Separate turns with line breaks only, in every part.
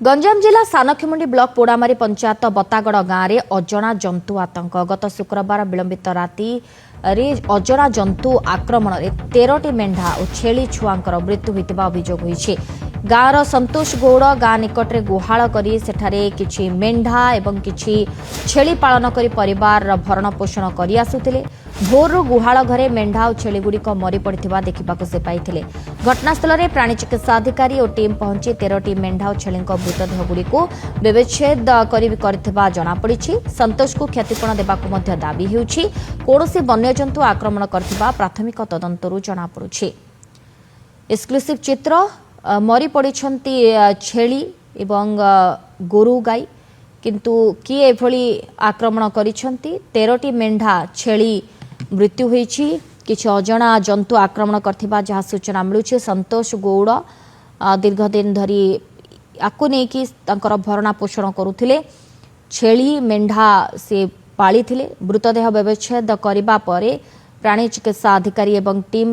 गंजाम जिला सानखेमुंडी ब्लॉक पोड़ामारी पंचायत बतागड़ गाँव में अजणा जंतु आतंक गत शुक्रवार विलंबित राति अजणा जंतु आक्रमण में 13टी मेढ़ा और छेली छुआंकर मृत्यु होता अभियोग होती। गाँवर संतोष गौड़ गाँ निकट में गुहाल करी सेठारे किछि मेढ़ा एवं किछि छेली पालन करी परिवार भरण पोषण करी आसुथिले। भोरु गुहाल घरे मेढ़ा और छेलीगुड़िक मरी पड़ता देखा से पाई। घटनास्थल में प्राणी चिकित्सा अधिकारी और टीम पहुंची 13टी मेढ़ा और छेली मृतदेहगुड़िक व्यवच्छेद कर जनापड़ी। संतोष को क्षतिपूरण देवाक दाबी होउछि। कौनसी वन्यजंतु आक्रमण करथिबा प्राथमिक तदंतरू जनापड़ुछि। एक्सक्लूसिव चित्र मरी पड़िछंती छेली एवं गोरु गाई किंतु किए एभली आक्रमण करिछंती। 13टी मेढ़ा छेली मृत्यु होईछि। किछि अजणा जंतु आक्रमण करथिबा जहा सूचना मिलुछि। संतोष गौड़ दीर्घ दिन धरी आकु नेकी तांकर भरणा पोषण करुथिले। छेली मेढ़ा से पाली थिले। मृतदेह व्यवच्छेद करबा परे प्राणी चिकित्सा अधिकारी एवं टीम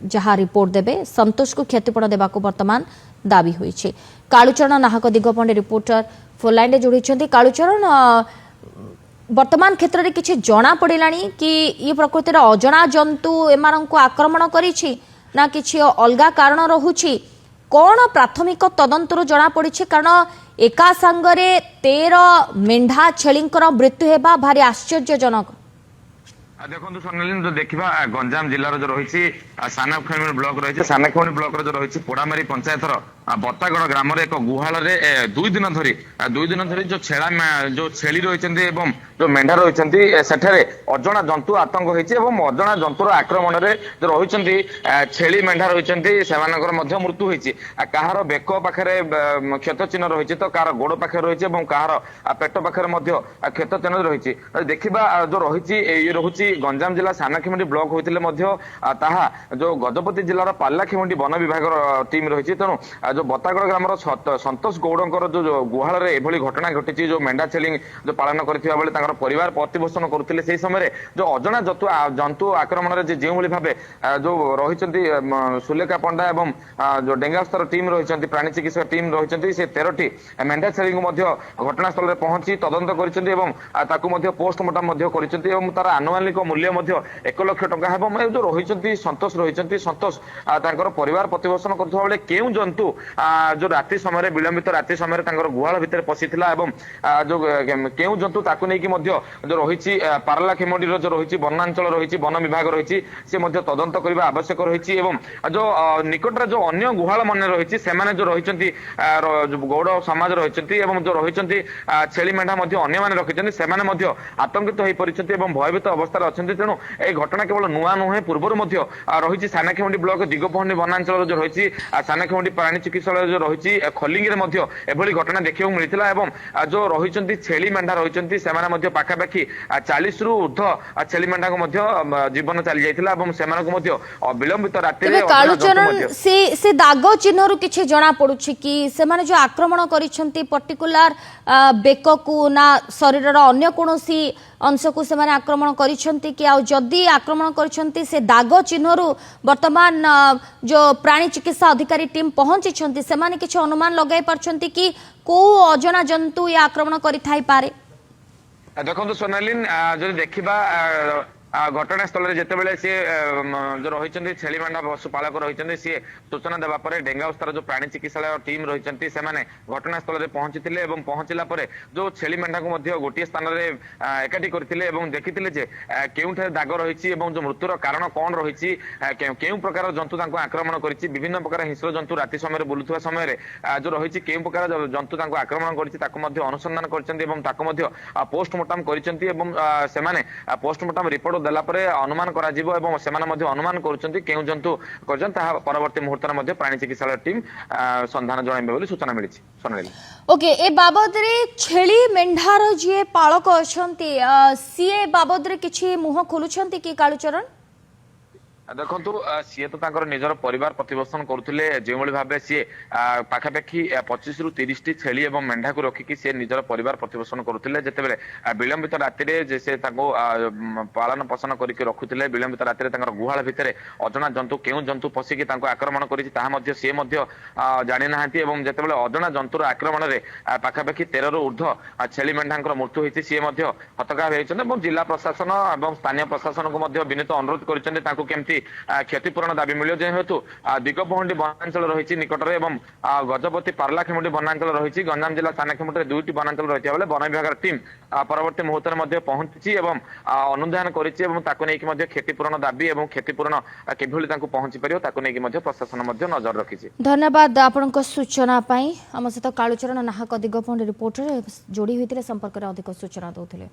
जहाँ रिपोर्ट देबे। संतोष को क्षतिपूरण देवाक वर्तमान दाबी होईछि। कालुचरण नाहक दिगपंडे रिपोर्टर फोन लाइन रे जोड़ी। कालुचरण वर्तमान क्षेत्र में किसी जना पड़िलानी कि ये प्रकृतिर अजणा जंतु एमानंकु आक्रमण करिछि ना किछि अलगा कारण रहुछि? कौन प्राथमिक तदंतर जना पड़ी? कारण एका संगरे 13 मेढ़ा छेलींकर मृत्यु हेबा भारी आश्चर्यजनक।
देखो सोनाली जो देखा गंजाम जिलार जो रही सानखेमुंडी ब्लॉक रही सानखेमुंडी ब्लॉक जो रही पोड़ामारी पंचायतर बतागड़ ग्राम एक गुहाल दुई दिन धरी जो छेली रही जो मेढ़ा रही सेठारे अजणा जंतु आतंक होती अजणा जंतुर आक्रमण में जो रही छेली मेढ़ा रही मृत्यु होती। कहार बेक पाखे क्षत चिन्ह रही तो कहार गोड़ पाखे रही कहार पेट पाखे क्षत चिन्ह रही। देखा जो रही रही गंजाम जिला सानखेमुंडी ब्लॉक होते ताहा जो गजपति जिलार पालाखेमुंडी वन विभाग टीम रही। तेणु जो बतागड़ ग्राम संतोष गौड़कर जो गुहाल एभली घटना घटी जो मेढ़ा छेली जो पालन कर परिवार प्रतिपोषण करुले से समय जो अजणा जंतु आक्रमण में जो भाव जो रही सुलेखा पंडा एवं जो डेंगास्तर टीम रही प्राणी चिकित्सा टीम रही से 13टी मेढ़ा छेली घटनास्थल में पहुंची तदंत कर पोस्टमार्टम तार आनुमानिक मूल्य 1 लाख टंका है। जो रही संतोष रही संतोष परिवार प्रतिपोषण कर केउ जंतु जो राति समय विलंबित राति समय गुहाल भितर पशिला जो केउ जंतु ताकू नहीं जो रही पारलाखेमुंडी जो रही वनांचल रही वन विभाग रही से तदंत करने आवश्यक रही। जो निकट जो अन्य गुहाल मन रही से जो रही गौड़ समाज रही जो रही छेली मेढ़ा अन्य मैंने रखी से आतंकित हो पड़ी भयभीत अवस्था अच्छा। तेणु ये घटना केवल नुआ नुहे पूर्व रही सानखेमुंडी ब्लॉक दिगपहंडी वनांचल जो रही सानखेमुंडी प्राणी चिकित्सालय जो रही खलिंगी एभली घटना देखा मिलता जो रही छेली मेढ़ा रही से पाखापाखि 40 रु ऊर्ध छेली मेढ़ा को जीवन चली जाता विलंबित राति
कालुचरण से दाग चिन्ह किछि जना पड़ुछि कि सेमाने जो आक्रमण करिसंती पर्टिकुलर बेक को ना शरीर अन्य कोनोसी अंश को सेमाने आक्रमण करिसंती कि आ जदि आक्रमण करिसंती से दाग चिन्हरु वर्तमान जो प्राणी चिकित्सा अधिकारी टीम पहुंची छंती सेमाने किछि अनुमान लगाई परछंती कि को अजणा जंतु या आक्रमण करि थाई पारे?
देखो सोनालीन जो देखा घटनास्थल में जितेबाला सी जो रही छेली मेढ़ा पशुपालक रही सी सूचना देवा डेंगास्तर जो प्राणी चिकित्सालय टीम रही घटनास्थल में पहुंची पहुंचला जो छेली मेढ़ा को गोटे स्थान में एकाठी करते देखी के दाग रही जो मृत्युर कारण कौन रही केउ प्रकार जंतु आक्रमण कर विभिन्न प्रकार हिंस्र जंतु राति समय बुलुवा समय जो रही के प्रकार जंतु आक्रमण कर अनुसंधान कर पोस्टमार्टम कर पोस्टमार्टम रिपोर्ट देलापर अनुमान अनुमान करुँच केउ जंतु कर परवर्ती मुहूर्त में प्राणी चिकित्सालय टीम संधान जन सूचना मिली। सोनाली
ओके ए बाबद रे छेली मेढ़ार जी पालक अच्छा सी बाबद रे किछि मुह खोलुछंती कि कालुचरण?
ଦେଖନ୍ତୁ ସିଏ ତ ତାଙ୍କର ନିଜର ପରିବାର ପ୍ରତିପୋଷଣ କରୁଥିଲେ ଯେଉଁଭଳି ଭାବେ ସିଏ ପାଖାପାଖି 25 ରୁ 30ଟି ଛେଳି ଏବଂ ମେଣ୍ଢାକୁ ରଖିକି ସିଏ ନିଜର ପରିବାର ପ୍ରତିପୋଷଣ କରୁଥିଲେ ଯେତେବେଳେ ବିଳମ୍ବିତ ରାତିରେ ଯେ ସେ ତାଙ୍କୁ ପାଳନ ପୋଷଣ କରିକି ରଖୁଥିଲେ ବିଳମ୍ବିତ ରାତିରେ ତାଙ୍କର ଗୁହାଳ ଭିତରେ ଅଜଣା ଜନ୍ତୁ କେଉଁ ଜନ୍ତୁ ପଶିକି ତାଙ୍କୁ ଆକ୍ରମଣ କରିଛି ତାହା ମଧ୍ୟ ସିଏ ମଧ୍ୟ ଜାଣିନାହାନ୍ତି ଏବଂ ଯେତେବେଳେ ଅଜଣା ଜନ୍ତୁର ଆକ୍ରମଣରେ ପାଖାପାଖି 13 ରୁ ଉର୍ଦ୍ଧ୍ୱ ଛେଳି ମେଣ୍ଢାଙ୍କର ମୃତ୍ୟୁ ହୋଇଛି ସିଏ ମଧ୍ୟ ହତକାର ହୋଇଛନ୍ତି ଏବଂ ଜିଲ୍ଲା ପ୍ରଶାସନ ଏବଂ ସ୍ଥାନୀୟ ପ୍ରଶାସନକୁ ମଧ୍ୟ ବିନୀତ ଅନୁରୋଧ କରିଛନ୍ତି ତାଙ୍କୁ କେମିତି କ୍ଷତିପୂରଣ ଦାବି ମିଳିବ ଯେହେତୁ ଦିଗପହଣ୍ଡି ବନାଞ୍ଚଳ ରହିଛି ନିକଟରେ ଏବଂ ଗଜପତି ପାରଲାଖେମୁଣ୍ଡି ବନାଞ୍ଚଳ ରହିଛି ଗଞ୍ଜାମ ଜିଲ୍ଲା ସାନଖେମୁଣ୍ଡିରେ 2ଟି ବନାଞ୍ଚଳ ରହିଥିବା ବେଳେ ବନ ବିଭାଗର ଟିମ୍ ପରବର୍ତ୍ତୀ ମୁହୂର୍ତ୍ତରେ ମଧ୍ୟ ପହଞ୍ଚିଛି ଏବଂ ଅନୁଧ୍ୟାନ କରିଛି ଏବଂ ତାକୁ ନେଇକି ମଧ୍ୟ କ୍ଷତିପୂରଣ ଦାବି ଏବଂ କ୍ଷତିପୂରଣ କିଭଳି ତାଙ୍କୁ ପହଞ୍ଚି ପାରିବ ତାକୁ ନେଇକି ମଧ୍ୟ ପ୍ରଶାସନ ମଧ୍ୟ ନଜର ରଖିଛି।
ଧନ୍ୟବାଦ ଆପଣଙ୍କ ସୂଚନା ପାଇଁ। ଆମ ସହିତ କାଳୁଚରଣ ନାହକ ଦିଗପହଣ୍ଡି ରିପୋର୍ଟରେ ଯୋଡ଼ି ହୋଇଥିଲେ ସମ୍ପର୍କରେ ଅଧିକ ସୂଚନା ଦେଉଥିଲେ।